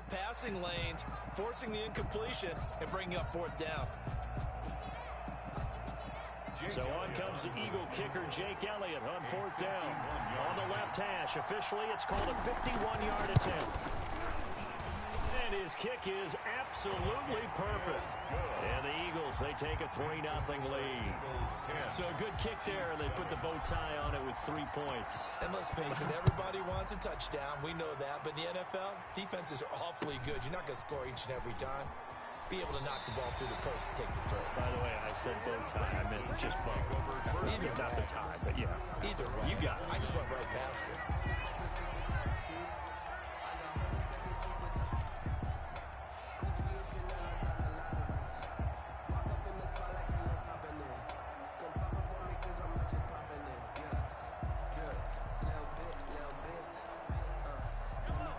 field passing lanes, forcing the incompletion and bringing up fourth down. So on comes the Eagle kicker, Jake Elliott, on fourth down. On the left hash, officially it's called a 51-yard attempt. And his kick is absolutely perfect. And the Eagles, they take a 3-0 lead. So a good kick there, and they put the bow tie on it with 3 points. And let's face it, everybody wants a touchdown. We know that. But in the NFL, defenses are awfully good. You're not going to score each and every time. Be able to knock the ball through the post and take the throw. By the way, I said bow tie. I meant just bow. Either not way. the tie, but yeah. Either way. You got it. I just went right past it.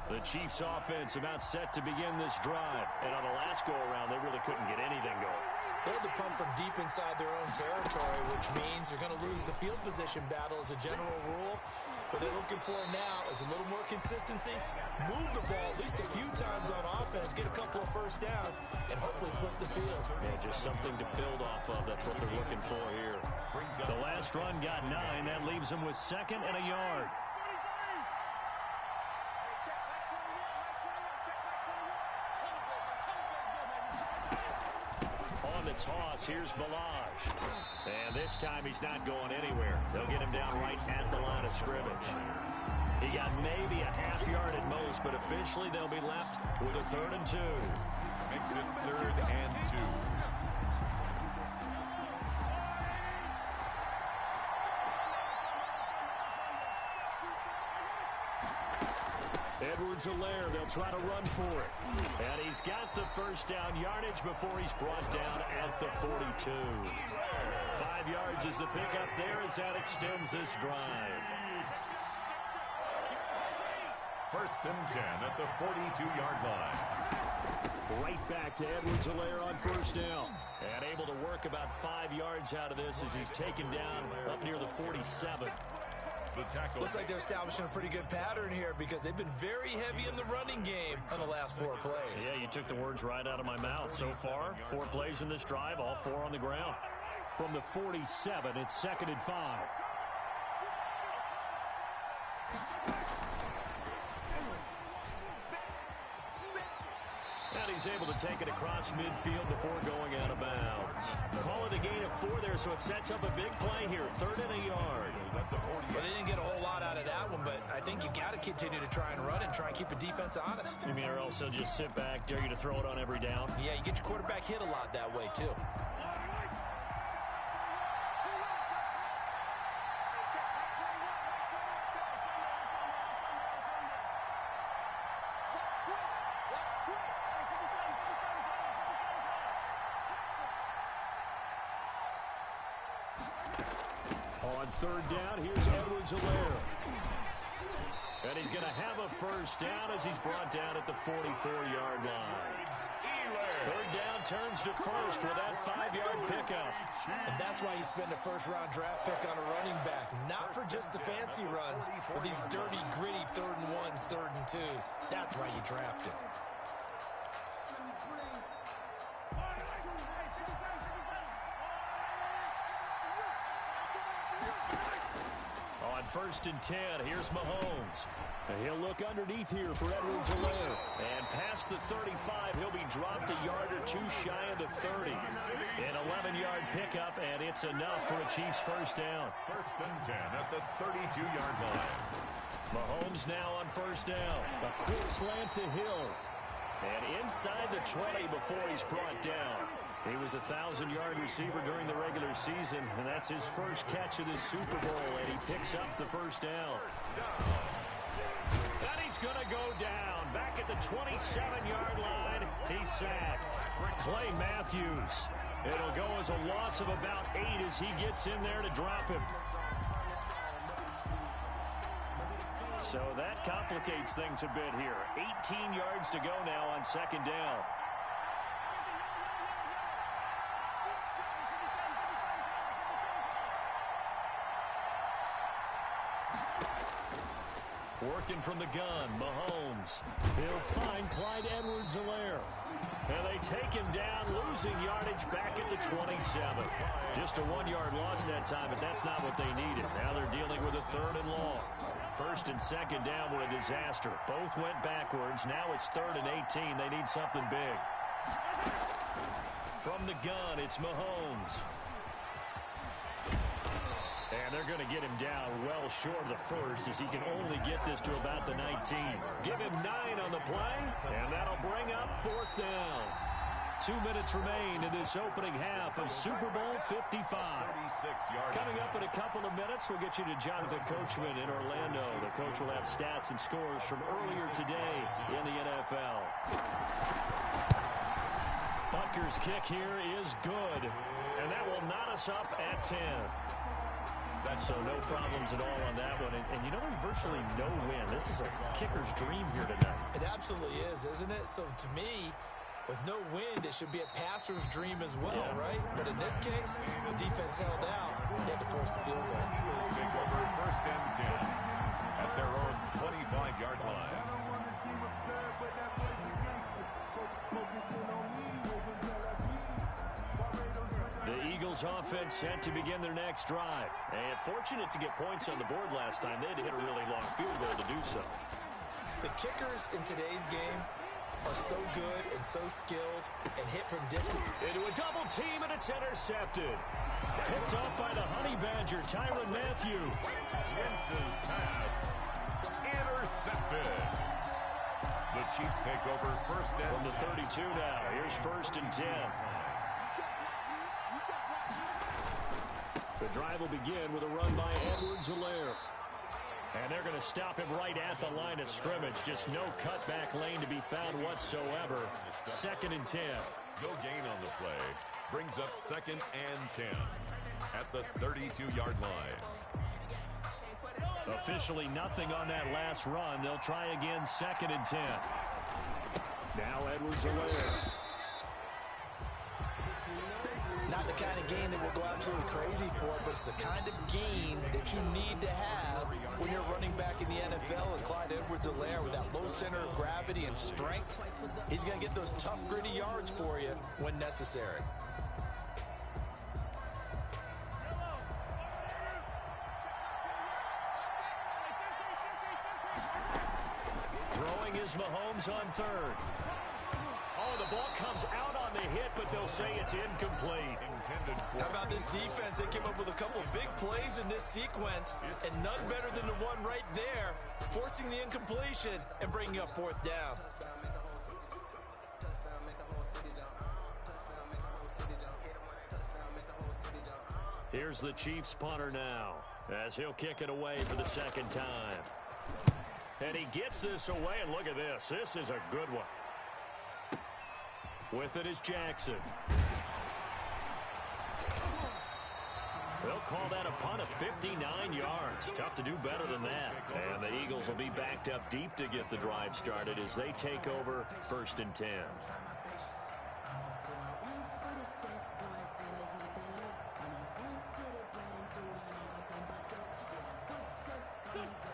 The Chiefs offense about set to begin this drive. And on the last go-around, they really couldn't get anything going. They had to punt from deep inside their own territory, which means they're going to lose the field position battle as a general rule. What they're looking for now is a little more consistency, move the ball at least a few times on offense, get a couple of first downs, and hopefully flip the field. Yeah, just something to build off of. That's what they're looking for here. The last run got 9. That leaves them with 2nd and a yard. Toss, here's Balaj. And this time he's not going anywhere. They'll get him down right at the line of scrimmage. He got maybe a half yard at most, but officially they'll be left with a 3rd and 2. Makes it 3rd and 2. Edwards-Helaire, they'll try to run for it. And he's got the first down yardage before he's brought down at the 42. 5 yards is the pickup there as that extends this drive. 1st and 10 at the 42-yard line. Right back to Edwards-Helaire on first down. And able to work about 5 yards out of this as he's taken down up near the 47. Looks like they're establishing a pretty good pattern here because they've been very heavy in the running game on the last 4 plays. Yeah, you took the words right out of my mouth. So far, 4 plays in this drive, all 4 on the ground. From the 47, it's 2nd and 5. And he's able to take it across midfield before going out of bounds. Call it a gain of 4 there, so it sets up a big play here. 3rd and a yard. Well, they didn't get a whole lot out of that one, but I think you got to continue to try and run and try and keep the defense honest. You mean, or else they'll just sit back, dare you to throw it on every down? Yeah, you get your quarterback hit a lot that way, too. On 3rd down, here's Edwards-Helaire. And he's going to have a first down as he's brought down at the 44-yard line. 3rd down turns to 1st with that 5-yard pickup. And that's why you spend a first-round draft pick on a running back. Not for just the fancy runs, but these dirty, gritty 3rd and 1s, 3rd and 2s. That's why you draft him. On 1st and 10, here's Mahomes. And he'll look underneath here for Edwards-Helaire. And past the 35, he'll be dropped a yard or 2 shy of the 30. An 11-yard pickup, and it's enough for a Chiefs first down. 1st and 10 at the 32-yard line. Mahomes now on first down. A quick slant to Hill. And inside the 20 before he's brought down. He was a 1,000-yard receiver during the regular season, and that's his first catch of this Super Bowl, and he picks up the first down. And he's going to go down. Back at the 27-yard line, he's sacked. Clay Matthews. It'll go as a loss of about 8 as he gets in there to drop him. So that complicates things a bit here. 18 yards to go now on 2nd down. Working from the gun, Mahomes. He'll find Clyde Edwards-Helaire. And they take him down, losing yardage back at the 27. Just a 1-yard loss that time, but that's not what they needed. Now they're dealing with a 3rd and long. 1st and 2nd down were a disaster. Both went backwards. Now it's 3rd and 18. They need something big. From the gun, it's Mahomes. And they're going to get him down well short of the 1st as he can only get this to about the 19. Give him 9 on the play, and that'll bring up 4th down. 2 minutes remain in this opening half of Super Bowl 55. Coming up in a couple of minutes, we'll get you to Jonathan Coachman in Orlando. The coach will have stats and scores from earlier today in the NFL. Butker's kick here is good, and that will knot us up at 10. So no problems at all on that one. And you know, there's virtually no win. This is a kicker's dream here tonight. It absolutely is, isn't it? So to me, with no wind, it should be a passer's dream as well, right? But in this case, the defense held out. They had to force the field goal. Take over 1st and 10 at their own 25-yard line. The Eagles offense set to begin their next drive. And fortunate to get points on the board last time. They had to hit a really long field goal to do so. The kickers in today's game are so good and so skilled and hit from distance. Into a double team, and it's intercepted. Picked off by the Honey Badger, Tyrann Mathieu. Wentz's pass intercepted. The Chiefs take over 1st and from the 32 now. Here's 1st and 10. The drive will begin with a run by Edwards-Helaire. And they're going to stop him right at the line of scrimmage. Just no cutback lane to be found whatsoever. 2nd and 10. No gain on the play. Brings up 2nd and 10 at the 32-yard line. Officially nothing on that last run. They'll try again 2nd and 10. Now Edwards-Helaire. Not the kind of game that will go absolutely crazy for, but it's the kind of game that you need to have when you're running back in the NFL. And Clyde Edwards-Helaire, with that low center of gravity and strength, he's going to get those tough, gritty yards for you when necessary. Throwing is Mahomes on 3rd. Oh, the ball comes out on the hit, but they'll say it's incomplete. How about this defense? They came up with a couple of big plays in this sequence, and none better than the one right there, forcing the incompletion and bringing up 4th down. Here's the Chiefs punter now, as he'll kick it away for the 2nd time. And he gets this away, and look at this. This is a good one. With it is Jackson. They'll call that a punt of 59 yards. Tough to do better than that. And the Eagles will be backed up deep to get the drive started as they take over 1st and 10.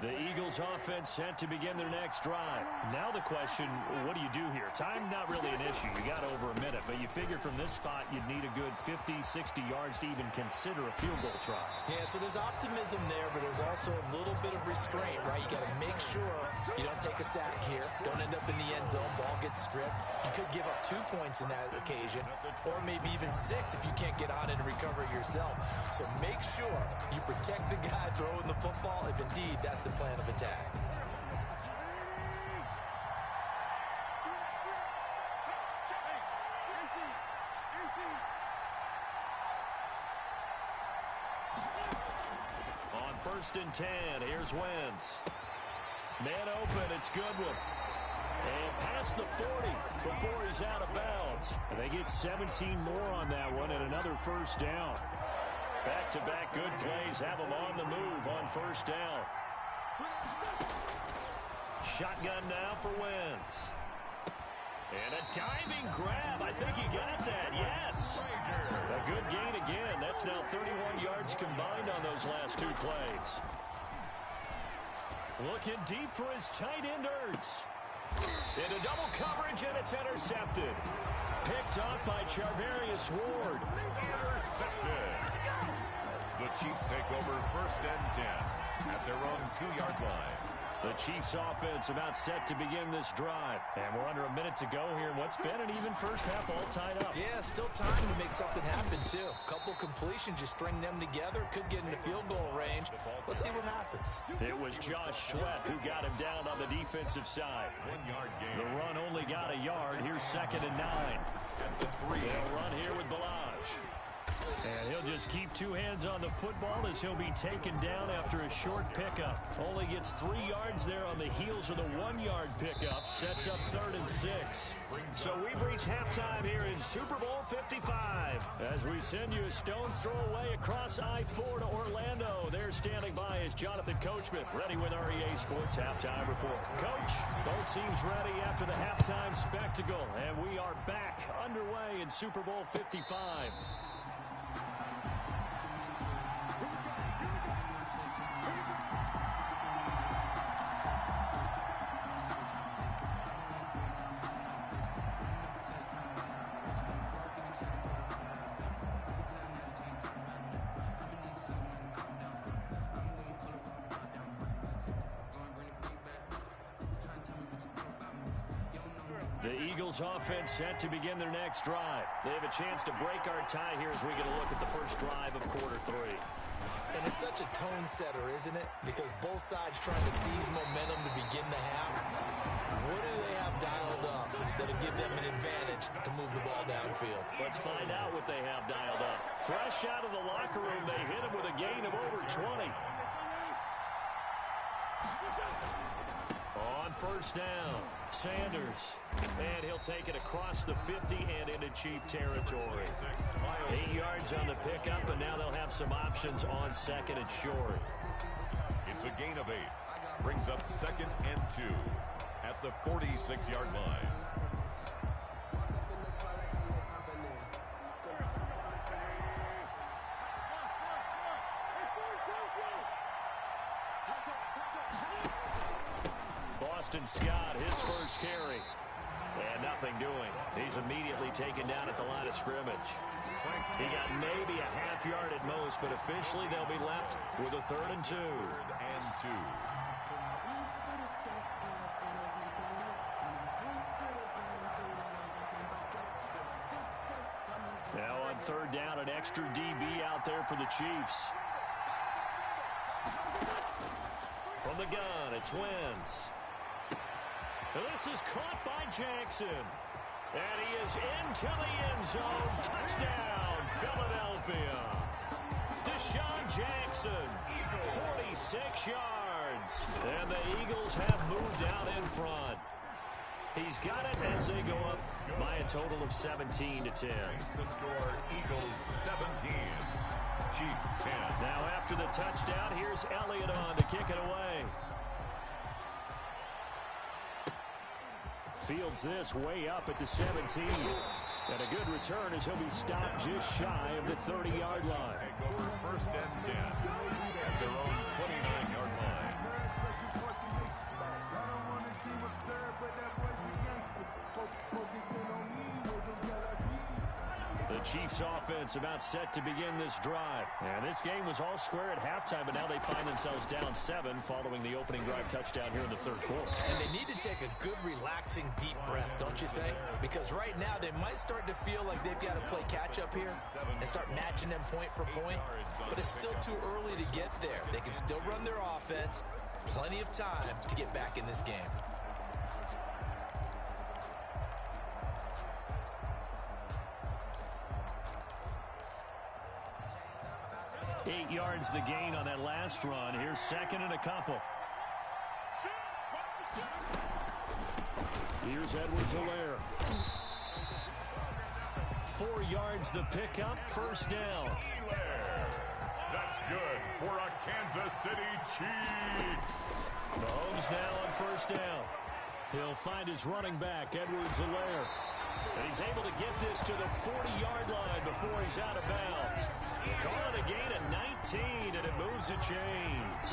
The Eagles offense set to begin their next drive. Now the question, what do you do here? Time not really an issue. You got over a minute, but you figure from this spot you'd need a good 50, 60 yards to even consider a field goal try. Yeah, so there's optimism there, but there's also a little bit of restraint, right? You got to make sure you don't take a sack here. Don't end up in the end zone. Ball gets stripped. You could give up 2 points in that occasion, or maybe even 6 if you can't get on it and recover it yourself. So make sure you protect the guy throwing the football if indeed that's the plan of attack. On 1st and 10, here's Wentz. Man open, it's Goodwin. And past the 40 before he's out of bounds. And they get 17 more on that one and another 1st down. Back-to-back good plays have them on the move on 1st down. Shotgun now for Wentz. And a diving grab. I think he got that, yes. A good gain again. That's now 31 yards combined on those last 2 plays. Looking deep for his tight end Ertz. Into double coverage, and it's intercepted. Picked up by Charvarius Ward. Intercepted. The Chiefs take over 1st and 10 at their own 2-yard line. The Chiefs offense about set to begin this drive. And we're under a minute to go here in what's been an even first half, all tied up. Yeah, still time to make something happen, too. Couple completions, just string them together. Could get into field goal range. Let's see what happens. It was Josh Sweat who got him down on the defensive side. 1-yard gain. The run only got a yard. Here's 2nd and 9. At the 3. They'll run here with Balaj. And he'll just keep 2 hands on the football as he'll be taken down after a short pickup. Only gets 3 yards there on the heels of the 1-yard pickup. Sets up 3rd and 6. So we've reached halftime here in Super Bowl 55. As we send you a stone's throw away across I-4 to Orlando. There standing by is Jonathan Coachman, ready with our EA Sports Halftime Report. Coach, both teams ready after the halftime spectacle. And we are back underway in Super Bowl 55. The Eagles offense set to begin their next drive. They have a chance to break our tie here as we get a look at the first drive of quarter 3. And it's such a tone setter, isn't it? Because both sides trying to seize momentum to begin the half. What do they have dialed up that'll give them an advantage to move the ball downfield? Let's find out what they have dialed up. Fresh out of the locker room, they hit him with a gain of over 20. On 1st down, Sanders. And he'll take it across the 50 and into Chief territory. 8 yards on the pickup, and now they'll have some options on 2nd and short. It's a gain of 8. Brings up 2nd and 2 at the 46-yard line. Boston Scott, his first carry. And nothing doing. He's immediately taken down at the line of scrimmage. He got maybe a half yard at most, but officially they'll be left with a 3rd and 2. And 2. Now on 3rd down, an extra DB out there for the Chiefs. From the gun, it's Wentz. This is caught by Jackson. And he is into the end zone. Touchdown, Philadelphia. Deshaun Jackson, 46 yards. And the Eagles have moved out in front. He's got it as they go up by a total of 17-10. The score, Eagles 17, Chiefs 10. Now after the touchdown, here's Elliott on to kick it away. Fields this way up at the 17. And a good return as he'll be stopped just shy of the 30-yard line. Take over 1st and 10 at their own 29-yard line. The Chiefs offense about set to begin this drive. And this game was all square at halftime, but now they find themselves down 7 following the opening drive touchdown here in the 3rd quarter. And they need to take a good, relaxing, deep breath, don't you think? Because right now they might start to feel like they've got to play catch-up here and start matching them point for point. But it's still too early to get there. They can still run their offense. Plenty of time to get back in this game. Eight yards the gain on that last run. Here's 2nd and a couple. Here's Edwards-Helaire. 4 yards the pickup. 1st down. That's good for a Kansas City Chiefs. Mahomes now on 1st down. He'll find his running back, Edwards-Helaire. And he's able to get this to the 40-yard line before he's out of bounds. Calling a gain of 19, and it moves the chains.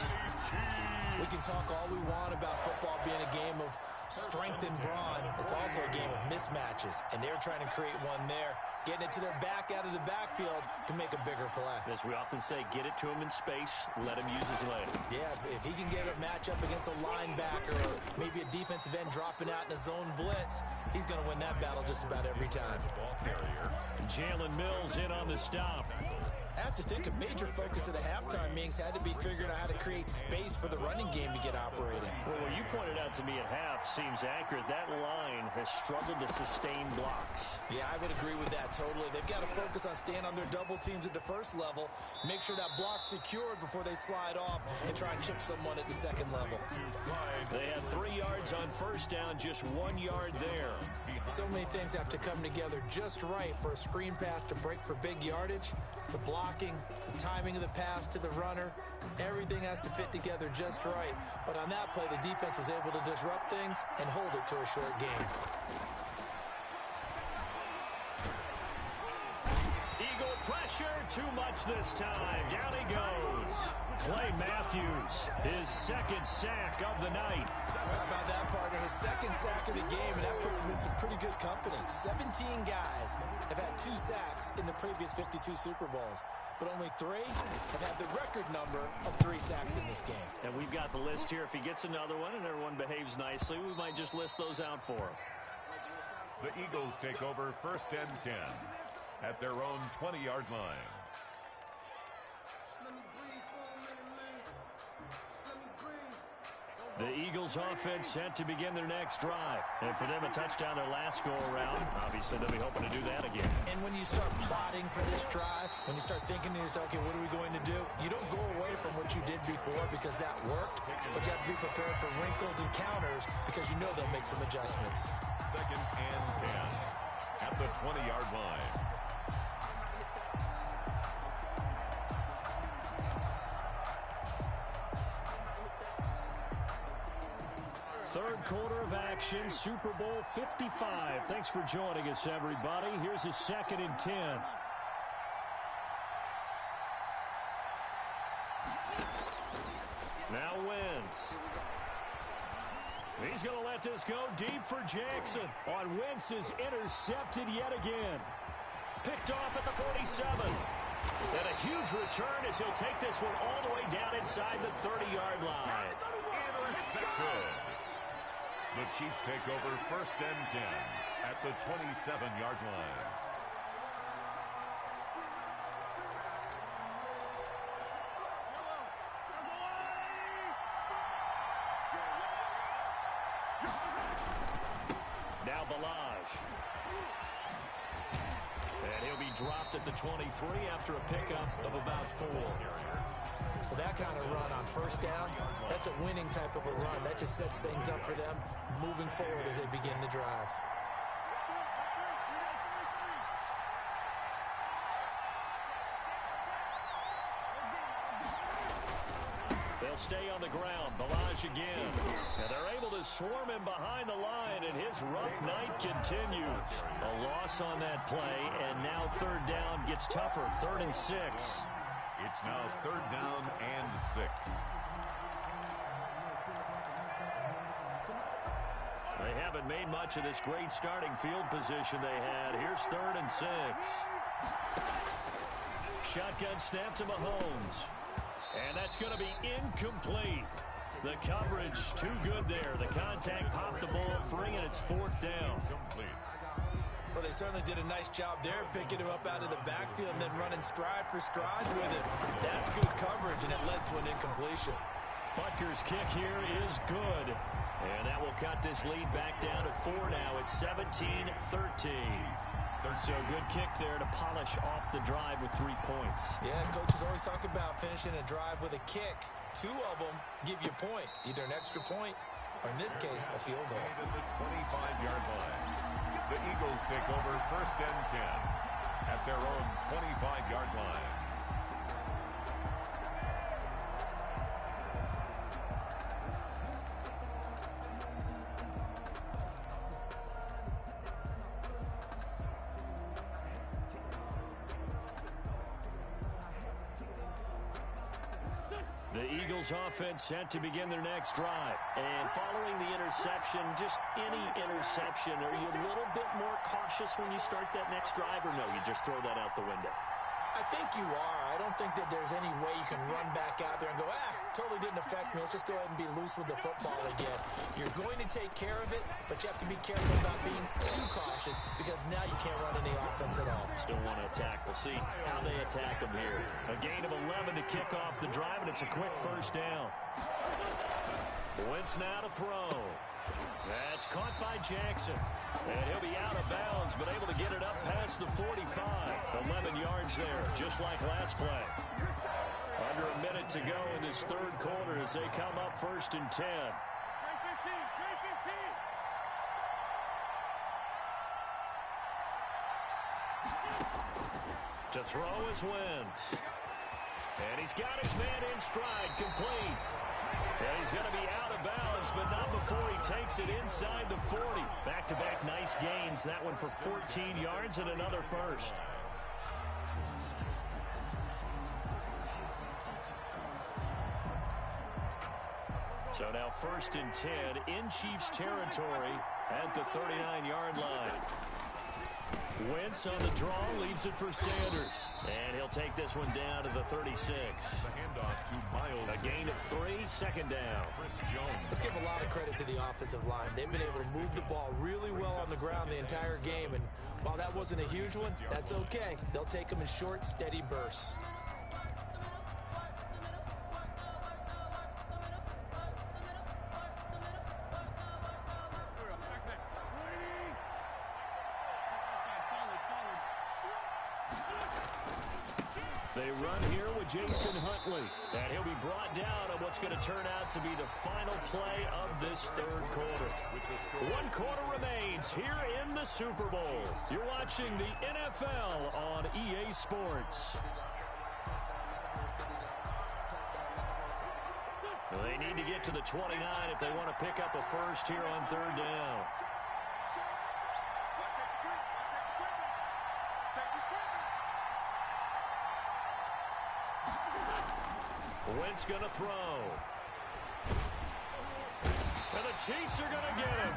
We can talk all we want about football being a game of strength and brawn. It's also a game of mismatches, and they're trying to create one there, getting it to their back out of the backfield to make a bigger play. As we often say, get it to him in space, let him use his leg. Yeah, if he can get a matchup against a linebacker or maybe a defensive end dropping out in a zone blitz, he's going to win that battle just about every time. Jalen Mills in on the stop. I have to think a major focus of the halftime meetings had to be figuring out how to create space for the running game to get operating. Well, what you pointed out to me at half seems accurate. That line has struggled to sustain blocks. Yeah, I would agree with that totally. They've got to focus on staying on their double teams at the first level, make sure that block's secured before they slide off and try and chip someone at the second level. They had 3 yards on first down, just 1 yard there. So many things have to come together just right for a screen pass to break for big yardage. The blocking, the timing of the pass to the runner, everything has to fit together just right. But on that play, the defense was able to disrupt things and hold it to a short game. Eagle pressure, too much this time. Down he goes. Clay Matthews, his second sack of the night. How about that, partner? His second sack of the game, and that puts him in some pretty good company. 17 guys have had 2 sacks in the previous 52 Super Bowls, but only 3 have had the record number of 3 sacks in this game. And we've got the list here. If he gets another one and everyone behaves nicely, we might just list those out for him. The Eagles take over 1st and 10 at their own 20-yard line. The Eagles offense set to begin their next drive. And for them, a touchdown their last go-around. Obviously, they'll be hoping to do that again. And when you start plotting for this drive, when you start thinking to yourself, okay, what are we going to do? You don't go away from what you did before because that worked, but you have to be prepared for wrinkles and counters because you know they'll make some adjustments. 2nd and 10 at the 20-yard line. Third quarter of action, Super Bowl 55. Thanks for joining us, everybody. Here's a 2nd and 10. Now Wentz. He's going to let this go deep for Jackson. On Wentz is intercepted yet again. Picked off at the 47. And a huge return as he'll take this one all the way down inside the 30-yard line. Intercepted. The Chiefs take over 1st and 10 at the 27-yard line. Now Balaj. And he'll be dropped at the 23 after a pickup of about 4. Well, that kind of run on 1st down, that's a winning type of a run. That just sets things up for them moving forward as they begin the drive. They'll stay on the ground. Balaj again. And they're able to swarm him behind the line, and his rough night continues. A loss on that play, and now 3rd down gets tougher. 3rd and 6. It's now 3rd down and 6. They haven't made much of this great starting field position they had. Here's 3rd and 6. Shotgun snap to Mahomes. And that's going to be incomplete. The coverage too good there. The contact popped the ball free, and it's 4th down. Complete. Well, they certainly did a nice job there, picking him up out of the backfield and then running stride for stride with it. That's good coverage, and it led to an incompletion. Butker's kick here is good. And that will cut this lead back down to 4 now. It's 17-13. So a good kick there to polish off the drive with 3 points. Yeah, coaches always talk about finishing a drive with a kick. 2 of them give you points, either an extra point or, in this case, a field goal. At the 25-yard line. The Eagles take over 1st and 10 at their own 25-yard line. The Eagles offense set to begin their next drive. And following the interception, just any interception, are you a little bit more cautious when you start that next drive, or no, you just throw that out the window? I think you are. I don't think that there's any way you can run back out there and go, totally didn't affect me. Let's just go ahead and be loose with the football again. You're going to take care of it, but you have to be careful about being too cautious because now you can't run any offense at all. Still want to attack. We'll see how they attack them here. A gain of 11 to kick off the drive, and it's a quick first down. Wentz now to throw. That's caught by Jackson. And he'll be out of bounds, but able to get it up past the 45. 11 yards there, just like last play. Under a minute to go in this third quarter as they come up 1st and 10. To throw is Wentz. And he's got his man in stride, complete. And he's going to be out of bounds, but not before he takes it inside the 40. Back-to-back nice gains. That one for 14 yards and another first. So now 1st and 10 in Chiefs territory at the 39-yard line. Wentz on the draw, leaves it for Sanders. And he'll take this one down to the 36. The handoff to Miles. A gain of 3, 2nd down. Let's give a lot of credit to the offensive line. They've been able to move the ball really well on the ground the entire game. And while that wasn't a huge one, that's okay. They'll take them in short, steady bursts. They run here with Jason Huntley, and he'll be brought down on what's going to turn out to be the final play of this third quarter. 1 quarter remains here in the Super Bowl. You're watching the NFL on EA Sports. They need to get to the 29 if they want to pick up a first here on 3rd down. Wentz going to throw. And the Chiefs are going to get him.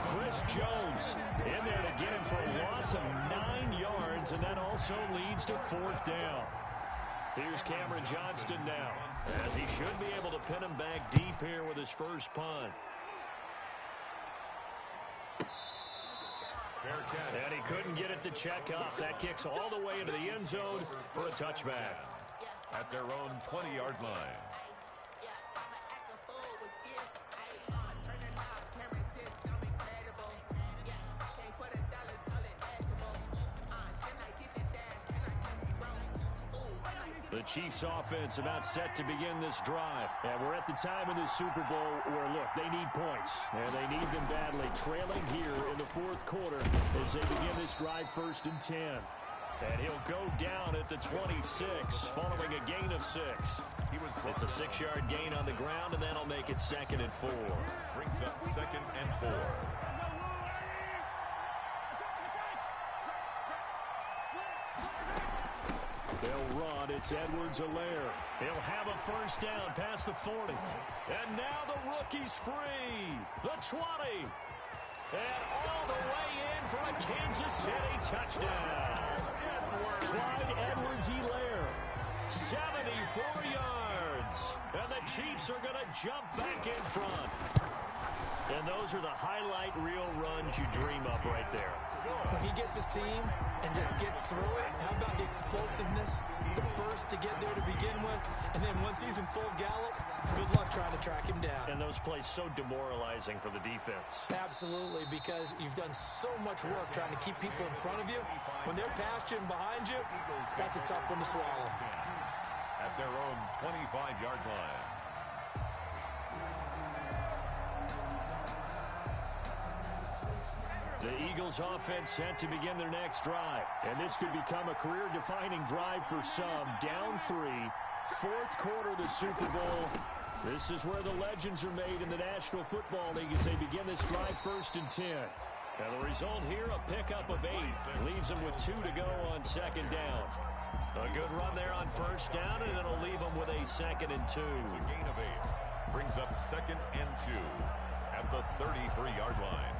Chris Jones in there to get him for a loss of 9 yards, and that also leads to 4th down. Here's Cameron Johnston now, as he should be able to pin him back deep here with his first punt. And he couldn't get it to check up. That kicks all the way into the end zone for a touchback. At their own 20-yard line. The Chiefs offense about set to begin this drive. And we're at the time in the Super Bowl where, look, they need points. And they need them badly. Trailing here in the 4th quarter as they begin this drive 1st and 10. And he'll go down at the 26 following a gain of 6. It's a 6-yard gain on the ground, and that'll make it 2nd and 4. Brings up 2nd and 4. They'll run. It's Edwards-Helaire. He'll have a first down past the 40. And now the rookie's free. The 20. And all the way in for a Kansas City touchdown. Clyde Edwards-Helaire, 74 yards. And the Chiefs are going to jump back in front. And those are the highlight reel runs you dream of right there. When he gets a seam and just gets through it, how about the explosiveness, the burst to get there to begin with, and then once he's in full gallop, good luck trying to track him down. And those plays so demoralizing for the defense. Absolutely, because you've done so much work trying to keep people in front of you. When they're past you and behind you, that's a tough one to swallow. At their own 25-yard line. The Eagles offense set to begin their next drive. And this could become a career-defining drive for some. Down 3. 4th quarter of the Super Bowl. This is where the legends are made in the National Football League as they begin this drive 1st and 10. And the result here, a pickup of 8. Leaves them with 2 to go on 2nd down. A good run there on first down, and it'll leave them with a 2nd and 2. It's a gain of 8. Brings up 2nd and 2 at the 33-yard line.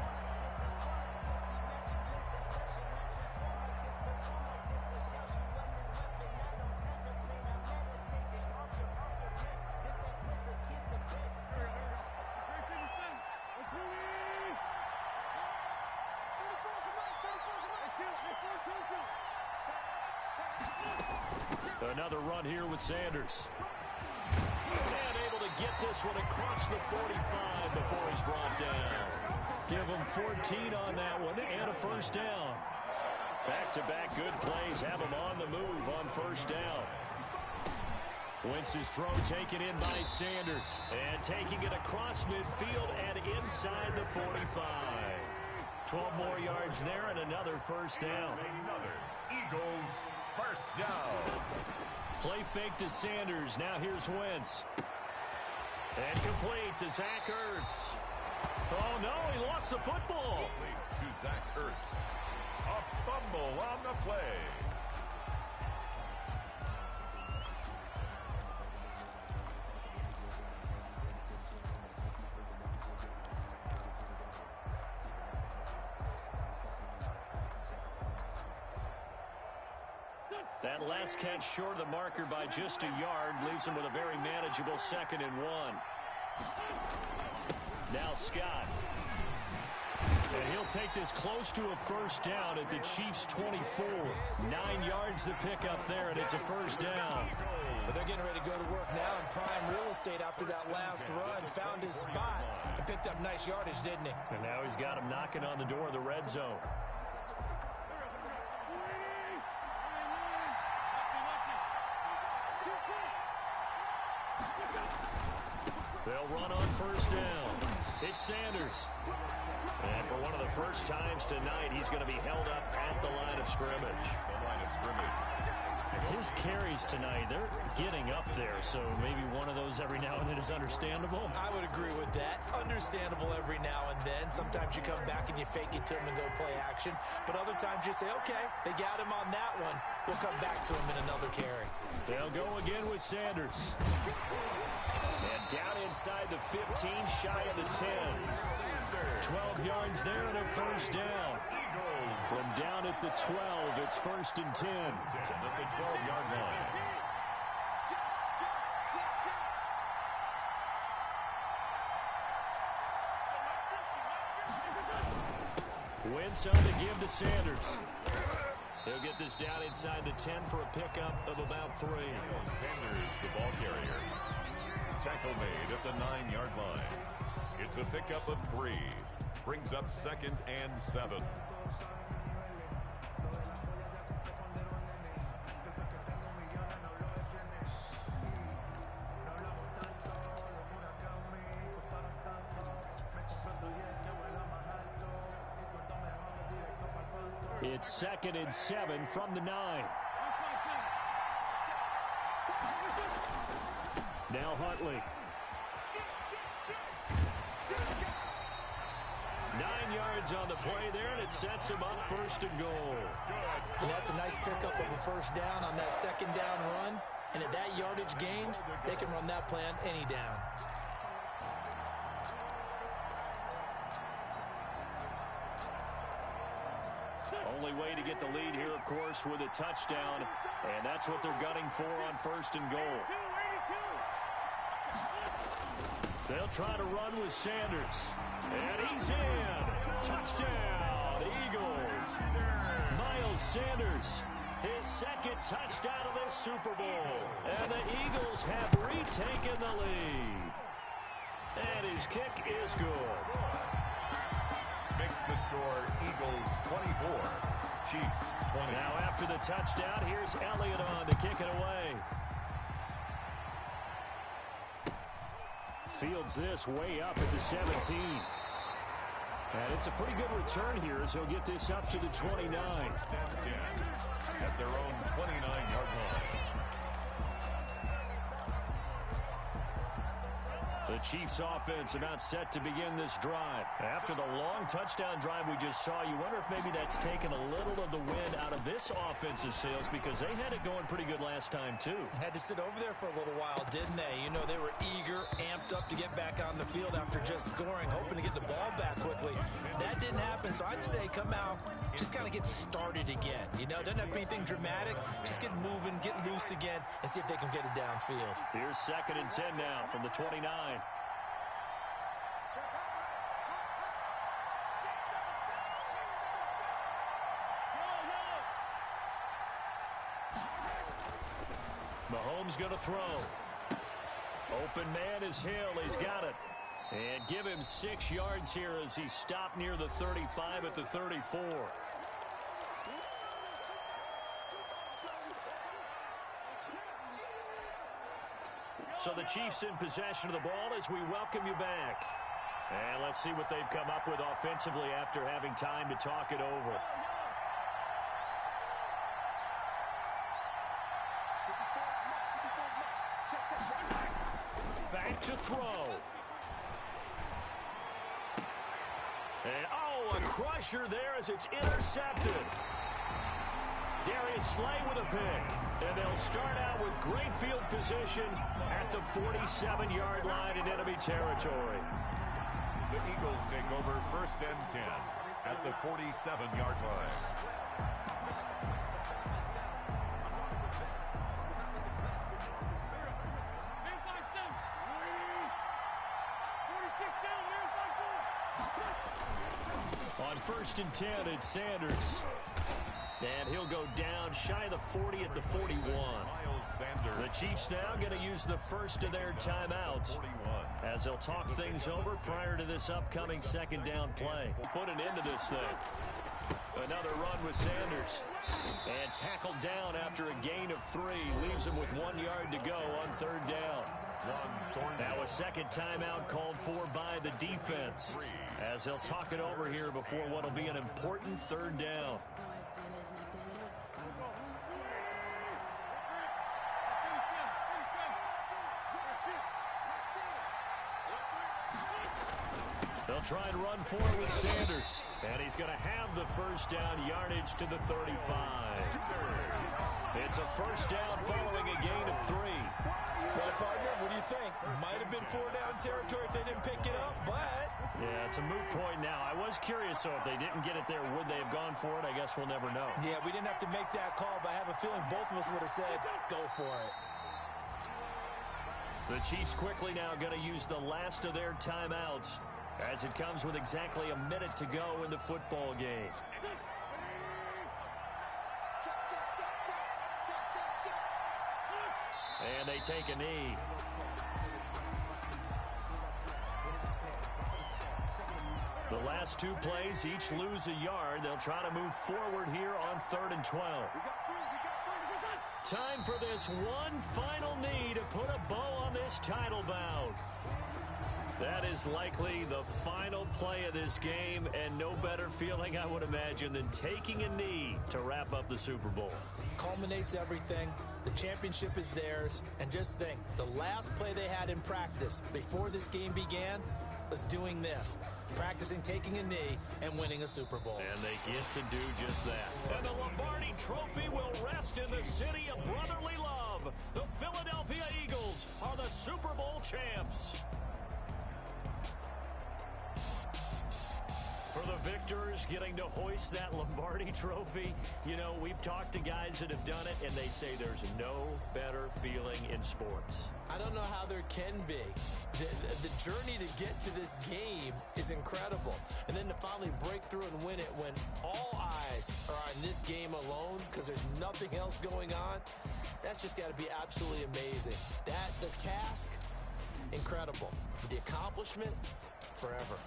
Another run here with Sanders. And able to get this one across the 45 before he's brought down. Give him 14 on that one and a first down. Back-to-back good plays have him on the move on first down. Wentz's throw taken in by Sanders. And taking it across midfield and inside the 45. 12 more yards there and another first down. Another Eagles first down. Play fake to Sanders. Now here's Wentz. And complete to Zach Ertz. Oh, no, he lost the football. To Zach Ertz. A fumble on the play. That last catch short of the marker by just a yard leaves him with a very manageable 2nd and 1. Now Scott. And he'll take this close to a first down at the Chiefs' 24. 9 yards to pick up there, and it's a first down. But they're getting ready to go to work now in prime real estate after that last run. Found his spot and picked up nice yardage, didn't he? And now he's got him knocking on the door of the red zone. They'll run on first down. It's Sanders. And for one of the first times tonight, he's going to be held up at the line of scrimmage. The line of scrimmage. His carries tonight, they're getting up there, so maybe one of those every now and then is understandable. I would agree with that. Understandable every now and then. Sometimes you come back and you fake it to him and go play action. But other times you say, okay, they got him on that one. We'll come back to him in another carry. They'll go again with Sanders. And down inside the 15, shy of the 10. 12 yards there and a first down. From down at the 12, it's 1st and 10. At the 12-yard line. Wentz on the give to Sanders. He'll get this down inside the 10 for a pickup of about 3. Sanders, the ball carrier. Tackle made at the 9-yard line. It's a pickup of 3. Brings up 2nd and 7. It's 2nd and 7 from the 9. Now Huntley. 9 yards on the play there, and it sets him up 1st and goal. And that's a nice pickup of a first down on that 2nd down run. And at that yardage gained, they can run that plan any down. Only way to get the lead here, of course, with a touchdown. And that's what they're gunning for on 1st and goal. They'll try to run with Sanders. And he's in. Touchdown, Eagles. Miles Sanders, his 2nd touchdown of the Super Bowl. And the Eagles have retaken the lead. And his kick is good. Makes the score Eagles 24, Chiefs 20. Now after the touchdown, here's Elliott on to kick it away. Fields this way up at the 17. And it's a pretty good return here as he'll get this up to the 29. At their own 29-yard line. The Chiefs offense about set to begin this drive. After the long touchdown drive we just saw, you wonder if maybe that's taken a little of the wind out of this offensive sails because they had it going pretty good last time too. Had to sit over there for a little while, didn't they? You know, they were eager, amped up to get back on the field after just scoring, hoping to get the ball back quickly. That didn't happen, so I'd say come out, just kind of get started again. You know, doesn't have to be anything dramatic. Just get moving, get loose again, and see if they can get it downfield. Here's 2nd and 10 now from the 29. Mahomes going to throw. Open man is Hill. He's got it. And give him 6 yards here as he stopped near the 35 at the 34. So the Chiefs in possession of the ball as we welcome you back. And let's see what they've come up with offensively after having time to talk it over. Back to throw. And, oh, a crusher there as it's intercepted. Darius Slay with a pick. And they'll start out with great field position at the 47-yard line in enemy territory. The Eagles take over 1st and 10 at the 47-yard line. On 1st and 10, it's Sanders. And he'll go down shy of the 40 at the 41. The Chiefs now going to use the first of their timeouts as they'll talk things over prior to this upcoming 2nd down play. We'll put an end to this thing. Another run with Sanders. And tackled down after a gain of 3. Leaves him with 1 yard to go on 3rd down. Now a 2nd timeout called for by the defense as they'll talk it over here before what will be an important 3rd down. They'll try and run for it with Sanders. And he's going to have the 1st down yardage to the 35. It's a 1st down following a gain of 3. Well, partner, what do you think? Might have been 4-down territory if they didn't pick it up, but... Yeah, it's a moot point now. I was curious, so if they didn't get it there, would they have gone for it? I guess we'll never know. Yeah, we didn't have to make that call, but I have a feeling both of us would have said, go for it. The Chiefs quickly now going to use the last of their timeouts as it comes with exactly a minute to go in the football game. And they take a knee. The last 2 plays each lose a yard. They'll try to move forward here on 3rd and 12. Time for this one final knee to put a bow on this title bout. That is likely the final play of this game, and no better feeling, I would imagine, than taking a knee to wrap up the Super Bowl. Culminates everything. The championship is theirs. And just think, the last play they had in practice before this game began was doing this. Practicing taking a knee and winning a Super Bowl. And they get to do just that. And the Lombardi Trophy will rest in the city of brotherly love. The Philadelphia Eagles are the Super Bowl champs. For the victors getting to hoist that Lombardi Trophy, you know, we've talked to guys that have done it, and they say there's no better feeling in sports. I don't know how there can be. The journey to get to this game is incredible. And then to finally break through and win it when all eyes are on this game alone because there's nothing else going on, that's just got to be absolutely amazing. The task, incredible. The accomplishment, forever.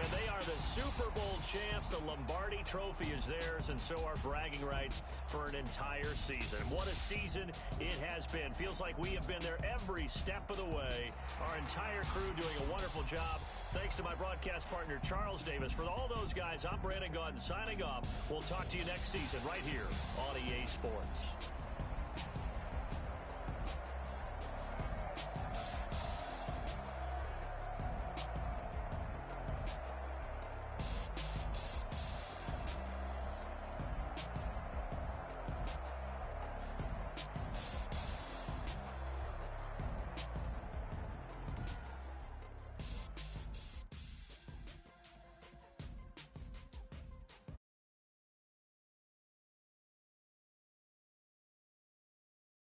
And they are the Super Bowl champs. The Lombardi Trophy is theirs, and so are bragging rights for an entire season. What a season it has been. Feels like we have been there every step of the way. Our entire crew doing a wonderful job. Thanks to my broadcast partner, Charles Davis. For all those guys, I'm Brandon Gaudin signing off. We'll talk to you next season right here on EA Sports.